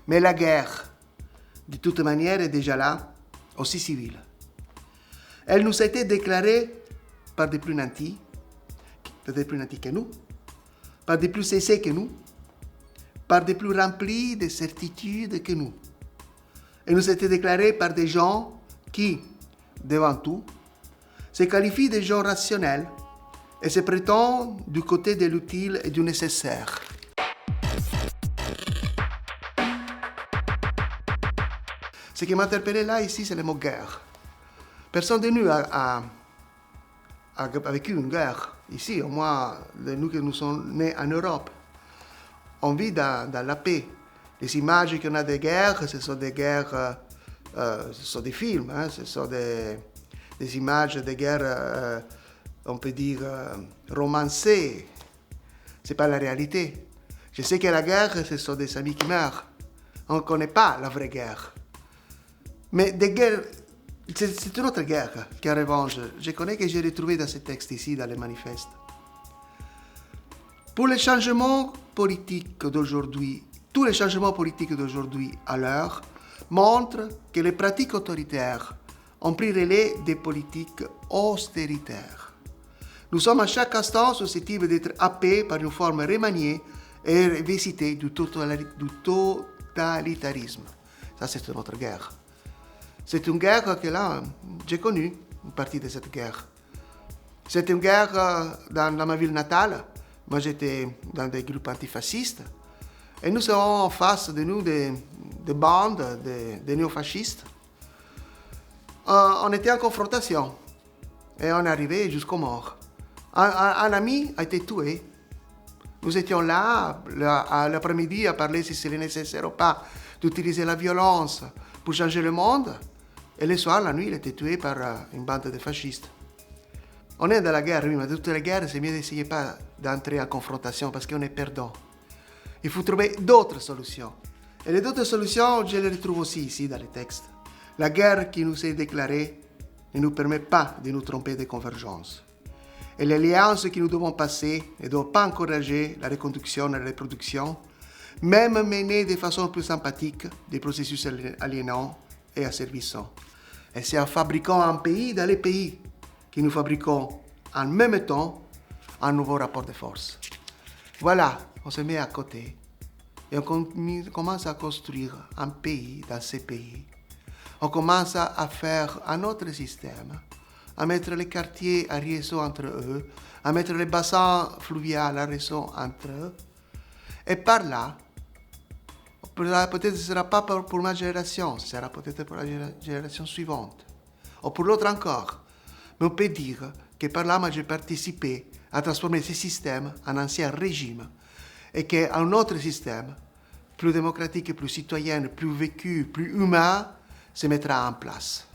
Mais la guerre, de toute manière, est déjà là, aussi civile. Elle nous a été déclarée par des plus nantis, peut-être plus nantis que nous, par des plus cessés que nous, par des plus remplis de certitudes que nous. Elle nous a été déclarée par des gens qui, devant tout, se qualifient de gens rationnels et se prétendent du côté de l'utile et du nécessaire. Ce qui m'a interpellé là, ici, c'est le mot guerre. Personne de nous a vécu une guerre. Ici, au moins, nous qui nous sommes nés en Europe, on vit dans la paix. Les images qu'on a des guerres, ce sont des guerres, ce sont des films, hein, ce sont des images de guerre, on peut dire, romancées. Ce n'est pas la réalité. Je sais que la guerre, ce sont des amis qui meurent. On ne connaît pas la vraie guerre. Mais des guerres, c'est une autre guerre qui en revanche, je connais que j'ai retrouvé dans ces textes ici, dans les manifestes. Pour les changements politiques d'aujourd'hui, tous les changements politiques d'aujourd'hui à l'heure montrent que les pratiques autoritaires ont pris relais des politiques austéritaires. Nous sommes à chaque instant susceptibles d'être happés par une forme remaniée et revisitée du totalitarisme. Ça, c'est une autre guerre. C'est une guerre que là, j'ai connu une partie de cette guerre. C'est une guerre dans ma ville natale. Moi, j'étais dans des groupes antifascistes. Et nous avons en face de nous des bandes de néofascistes. On était en confrontation. Et on est arrivé jusqu'aux morts. Un ami a été tué. Nous étions là, l'après-midi, à parler si c'est nécessaire ou pas d'utiliser la violence pour changer le monde. Et le soir, la nuit, il était tué par une bande de fascistes. On est dans la guerre, oui, mais de toutes les guerres, c'est mieux d'essayer pas d'entrer en confrontation parce qu'on est perdant. Il faut trouver d'autres solutions. Et les autres solutions, je les retrouve aussi ici dans les textes. La guerre qui nous est déclarée ne nous permet pas de nous tromper de convergence. Et l'alliance que nous devons passer ne doit pas encourager la reconduction et la reproduction, même mener de façon plus sympathique des processus aliénants et asservissants. Et c'est en fabriquant un pays dans les pays que nous fabriquons en même temps un nouveau rapport de force. Voilà, on se met à côté et on commence à construire un pays dans ces pays. On commence à faire un autre système, à mettre les quartiers à réseau entre eux, à mettre les bassins fluviaux à réseau entre eux. Et par là, peut-être ce ne sera pas pour ma génération, ce sera peut-être pour la génération suivante, ou pour l'autre encore. Mais on peut dire que par là, moi, j'ai participé à transformer ce système en ancien régime et qu'un autre système, plus démocratique, plus citoyen, plus vécu, plus humain, se mettra en place.